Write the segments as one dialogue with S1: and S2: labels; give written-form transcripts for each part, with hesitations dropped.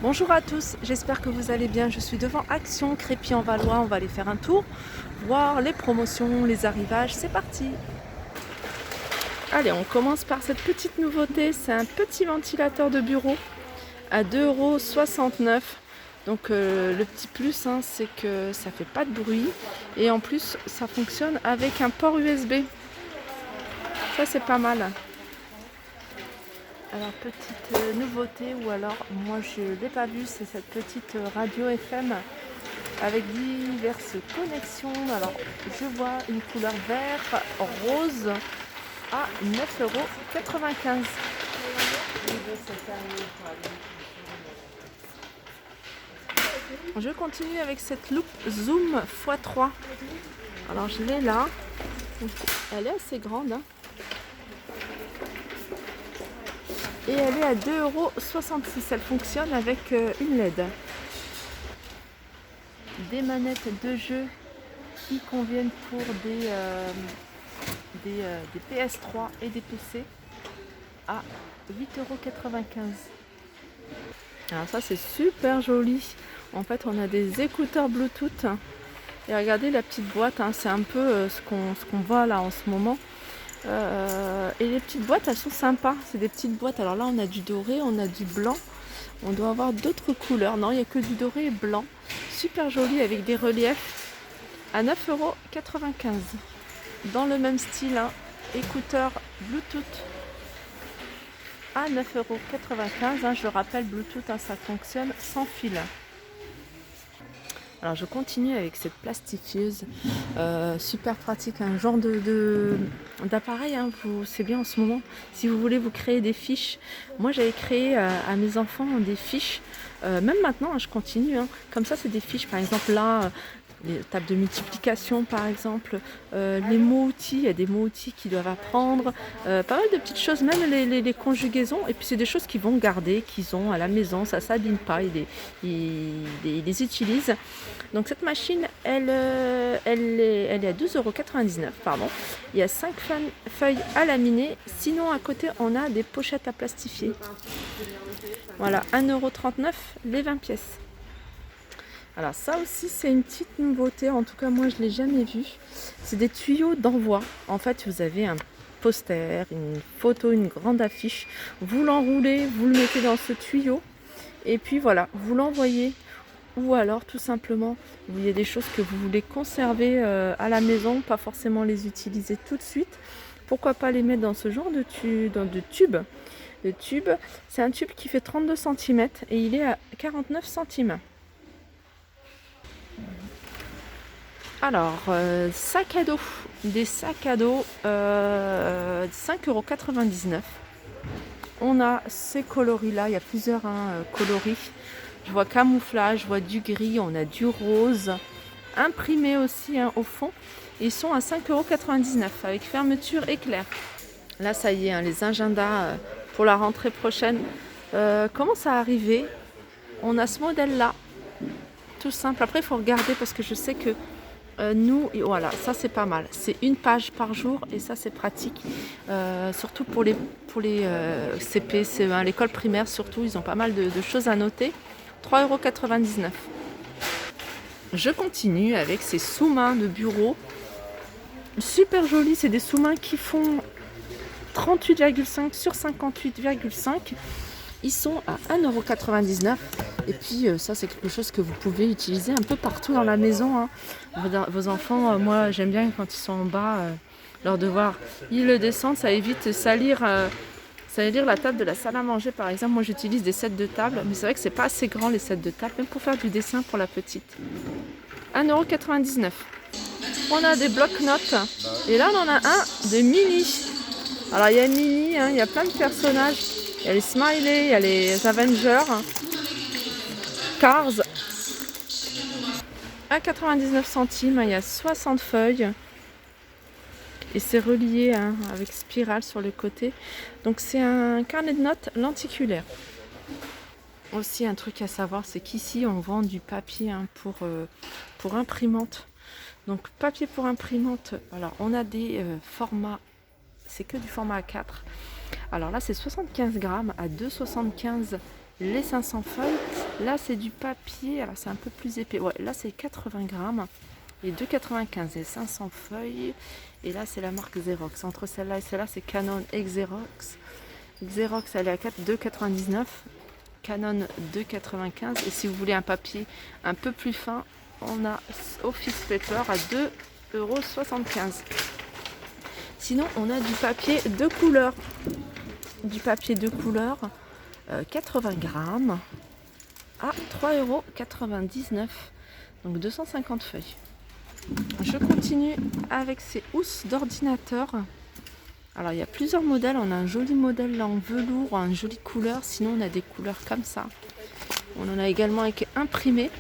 S1: Bonjour à tous, j'espère que vous allez bien. Je suis devant Action Crépy-en-Valois. On va aller faire un tour, voir les promotions, les arrivages. C'est parti! Allez, on commence par cette petite nouveauté. C'est un petit ventilateur de bureau à 2,69 €. Donc le petit plus, c'est que ça fait pas de bruit. Et en plus, ça fonctionne avec un port USB. Ça, c'est pas mal. Alors petite nouveauté, ou alors moi je ne l'ai pas vue, c'est cette petite radio FM avec diverses connexions. Alors je vois une couleur vert, rose à 9,95 €. Je continue avec cette loupe Zoom x3. Alors je l'ai là, elle est assez grande. Et elle est à 2,66 €. Elle fonctionne avec une LED. Des manettes de jeu qui conviennent pour des PS3 et des PC à 8,95 €. Alors ça, c'est super joli. En fait, on a des écouteurs Bluetooth. Et regardez la petite boîte, c'est un peu ce qu'on voit là en ce moment. Et les petites boîtes, elles sont sympas. C'est des petites boîtes. Alors là, on a du doré, on a du blanc. On doit avoir d'autres couleurs. Non, il n'y a que du doré et blanc. Super joli avec des reliefs à 9,95 €. Dans le même style, écouteurs Bluetooth à 9,95 €. Je le rappelle, Bluetooth, ça fonctionne sans fil. Alors je continue avec cette plastifieuse, super pratique, un genre d'appareil, c'est bien en ce moment. Si vous voulez vous créer des fiches, moi j'avais créé à mes enfants des fiches, même maintenant je continue, comme ça c'est des fiches, par exemple là, les tables de multiplication par exemple, les mots-outils, il y a des mots-outils qu'ils doivent apprendre, pas mal de petites choses, même les conjugaisons, et puis c'est des choses qu'ils vont garder, qu'ils ont à la maison, ça ne s'abîme pas, ils les utilisent. Donc cette machine, elle est à 12,99 €, pardon. Il y a 5 feuilles à laminer, sinon à côté on a des pochettes à plastifier. Voilà, 1,39 € les 20 pièces. Alors ça aussi c'est une petite nouveauté, en tout cas moi je ne l'ai jamais vu. C'est des tuyaux d'envoi. En fait vous avez un poster, une photo, une grande affiche. Vous l'enroulez, vous le mettez dans ce tuyau et puis voilà, vous l'envoyez. Ou alors tout simplement, il y a des choses que vous voulez conserver à la maison, pas forcément les utiliser tout de suite. Pourquoi pas les mettre dans ce genre de tube. Le tube, c'est un tube qui fait 32 cm et il est à 49 centimes. Alors, sac à dos, des sacs à dos, 5,99 €. On a ces coloris-là, il y a plusieurs coloris. Je vois camouflage, je vois du gris, on a du rose, imprimé aussi au fond. Ils sont à 5,99 € avec fermeture éclair. Là, ça y est, les agendas pour la rentrée prochaine commencent à arriver. On a ce modèle-là, tout simple. Après, il faut regarder parce que je sais que voilà, ça c'est pas mal. C'est une page par jour et ça c'est pratique. Surtout pour les CP, CE1, l'école primaire surtout, ils ont pas mal de choses à noter. 3,99 €. Je continue avec ces sous-mains de bureau. Super jolis, c'est des sous-mains qui font 38,5 sur 58,5. Ils sont à 1,99 €. Et puis ça c'est quelque chose que vous pouvez utiliser un peu partout dans la maison. Vos enfants, moi j'aime bien quand ils sont en bas, leurs devoirs, ils le descendent, ça évite de salir la table de la salle à manger par exemple. Moi j'utilise des sets de table, mais c'est vrai que c'est pas assez grand les sets de table, même pour faire du dessin pour la petite. 1,99 €. On a des blocs-notes, et là on en a un de mini. Alors il y a mini, il y a plein de personnages. Il y a les Smiley, il y a les Avengers, Cars. À 99 centimes, il y a 60 feuilles. Et c'est relié avec spirale sur le côté. Donc c'est un carnet de notes lenticulaire. Aussi un truc à savoir, c'est qu'ici on vend du papier pour imprimante. Donc papier pour imprimante, alors on a des formats, c'est que du format A4. Alors là c'est 75 grammes à 2,75 € les 500 feuilles. Là c'est du papier, alors c'est un peu plus épais. Ouais, là c'est 80 grammes et 2,95 et 500 feuilles. Et là c'est la marque Xerox. Entre celle-là et celle-là c'est Canon et Xerox. Xerox elle est à 2,99. Canon 2,95. Et si vous voulez un papier un peu plus fin, on a Office Paper à 2,75 €. Sinon on a du papier de couleur. Du papier de couleur 80 grammes à 3,99 €. Donc 250 feuilles. Je continue avec ces housses d'ordinateur. Alors il y a plusieurs modèles. On a un joli modèle là en velours, une jolie couleur. Sinon on a des couleurs comme ça. On en a également avec imprimé.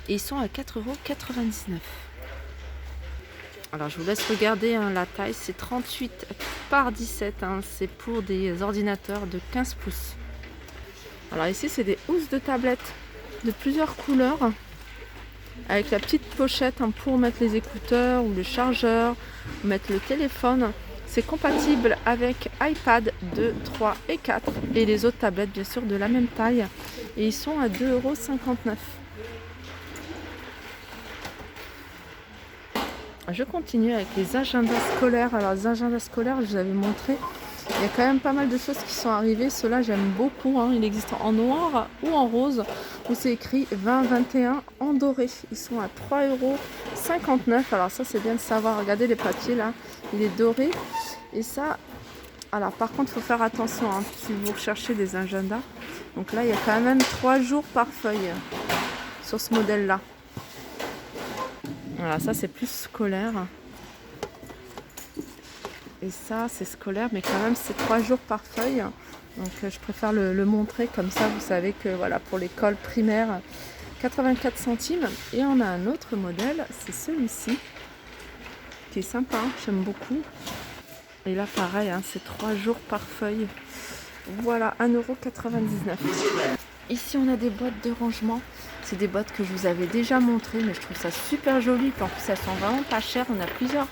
S1: Et ils sont à 4,99 €. Alors je vous laisse regarder la taille. C'est 38 par 17. C'est pour des ordinateurs de 15 pouces. Alors ici c'est des housses de tablette de plusieurs couleurs. Avec la petite pochette pour mettre les écouteurs ou le chargeur, ou mettre le téléphone. C'est compatible avec iPad 2, 3 et 4. Et les autres tablettes bien sûr de la même taille. Et ils sont à 2,59 €. Je continue avec les agendas scolaires. Alors les agendas scolaires, je vous avais montré. Il y a quand même pas mal de choses qui sont arrivées. Ceux-là, j'aime beaucoup. Il existe en noir ou en rose. Où c'est écrit 2021 en doré. Ils sont à 3,59 €. Alors ça, c'est bien de savoir. Regardez les papiers là. Il est doré. Et ça, alors par contre, il faut faire attention si vous recherchez des agendas. Donc là, il y a quand même 3 jours par feuille sur ce modèle-là. Voilà, ça c'est plus scolaire. Et ça, c'est scolaire, mais quand même, c'est 3 jours par feuille. Donc, je préfère le montrer comme ça. Vous savez que voilà, pour l'école primaire, 84 centimes. Et on a un autre modèle, c'est celui-ci, qui est sympa, j'aime beaucoup. Et là, pareil, c'est 3 jours par feuille. Voilà, 1,99 €. Ici, on a des boîtes de rangement. C'est des boîtes que je vous avais déjà montrées, mais je trouve ça super joli. Puis en plus, elles sont vraiment pas chères. On a plusieurs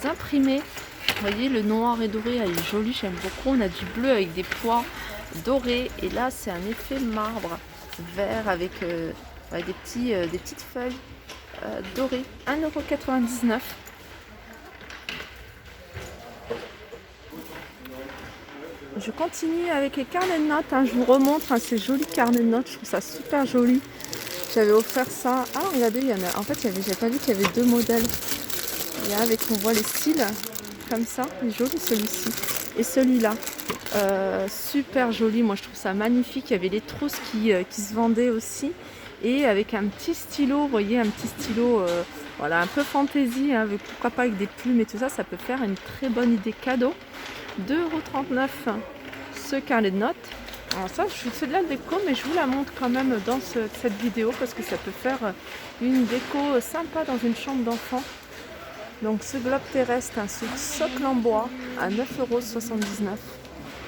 S1: imprimés. Vous voyez, le noir et doré, elle est jolie, j'aime beaucoup. On a du bleu avec des pois dorés. Et là, c'est un effet marbre vert avec des petites feuilles dorées. 1,99 €. Je continue avec les carnets de notes. Je vous remontre ces jolis carnets de notes. Je trouve ça super joli. J'avais offert ça. Ah, regardez, il y en a. En fait, j'avais pas vu qu'il y avait 2 modèles. Il y a avec, on voit les styles comme ça. Il est joli celui-ci. Et celui-là. Super joli. Moi, je trouve ça magnifique. Il y avait les trousses qui se vendaient aussi. Et avec un petit stylo, vous voyez, un petit stylo voilà, un peu fantaisie. Pourquoi pas avec des plumes et tout ça. Ça peut faire une très bonne idée cadeau. 2,39 € ce carnet de notes. Alors ça, c'est de la déco, mais je vous la montre quand même dans cette vidéo parce que ça peut faire une déco sympa dans une chambre d'enfant. Donc ce globe terrestre, ce socle en bois à 9,79 €.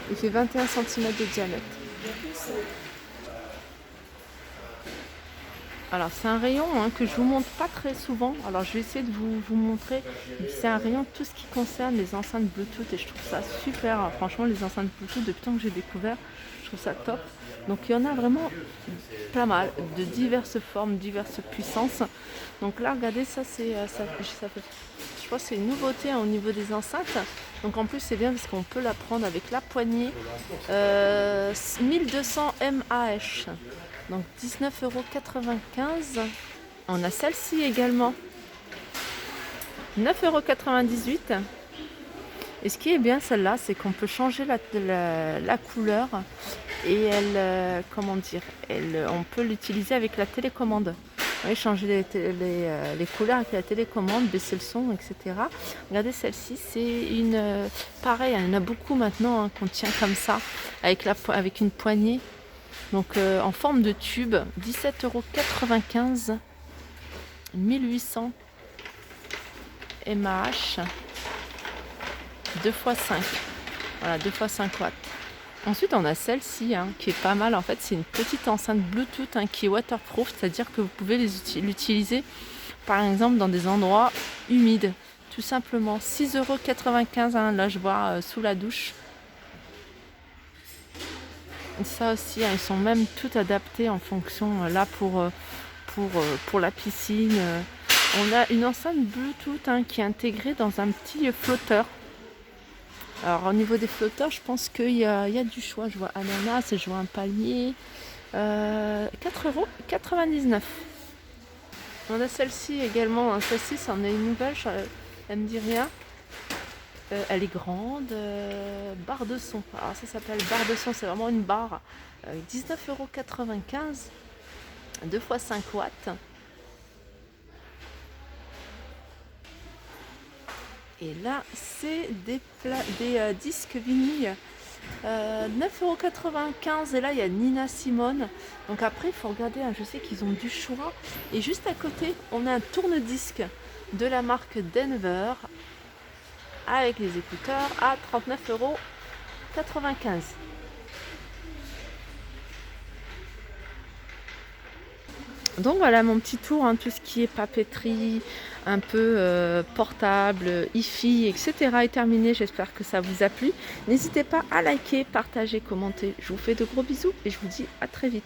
S1: Il fait 21 cm de diamètre. Alors c'est un rayon que je vous montre pas très souvent. Alors je vais essayer de vous montrer. C'est un rayon tout ce qui concerne les enceintes Bluetooth et je trouve ça super. Franchement, les enceintes Bluetooth, depuis le temps que j'ai découvert, je trouve ça top. Donc il y en a vraiment pas mal de diverses formes, diverses puissances. Donc là, regardez, ça fait, je crois que c'est une nouveauté au niveau des enceintes. Donc en plus c'est bien parce qu'on peut la prendre avec la poignée. 1200 mAh. Donc 19,95 €. On a celle-ci également. 9,98 €. Et ce qui est bien celle-là, c'est qu'on peut changer la couleur. Et elle, on peut l'utiliser avec la télécommande. Oui, changer les couleurs avec la télécommande, baisser le son, etc. Regardez celle-ci, c'est une... pareil, il y en a beaucoup maintenant qu'on tient comme ça, avec une poignée. Donc en forme de tube, 17,95 €, 1800 mAh, 2 x 5. Voilà, 2 x 5 watts. Ensuite, on a celle-ci qui est pas mal. En fait, c'est une petite enceinte Bluetooth qui est waterproof, c'est-à-dire que vous pouvez l'utiliser par exemple dans des endroits humides. Tout simplement, 6,95 €. Là, je vois sous la douche. Ça aussi, hein, ils sont même tout adaptés en fonction, là pour la piscine. On a une enceinte Bluetooth, hein, qui est intégrée dans un petit flotteur. Alors au niveau des flotteurs, je pense qu'il y a du choix. Je vois ananas, je vois un palmier. 4,99 €. On a celle-ci également, hein. Celle-ci, c'en est une nouvelle, elle me dit rien. Elle est grande, barre de son. Alors ça s'appelle barre de son, c'est vraiment une barre. 19,95 €, 2 x 5 watts. Et là, c'est des disques vinyles. 9,95 € et là il y a Nina Simone. Donc après il faut regarder, hein, je sais qu'ils ont du choix. Et juste à côté on a un tourne-disque de la marque Denver avec les écouteurs à 39,95 €. Donc voilà mon petit tour, hein, tout ce qui est papeterie, un peu portable, hi-fi, etc. est terminé. J'espère que ça vous a plu. N'hésitez pas à liker, partager, commenter. Je vous fais de gros bisous et je vous dis à très vite.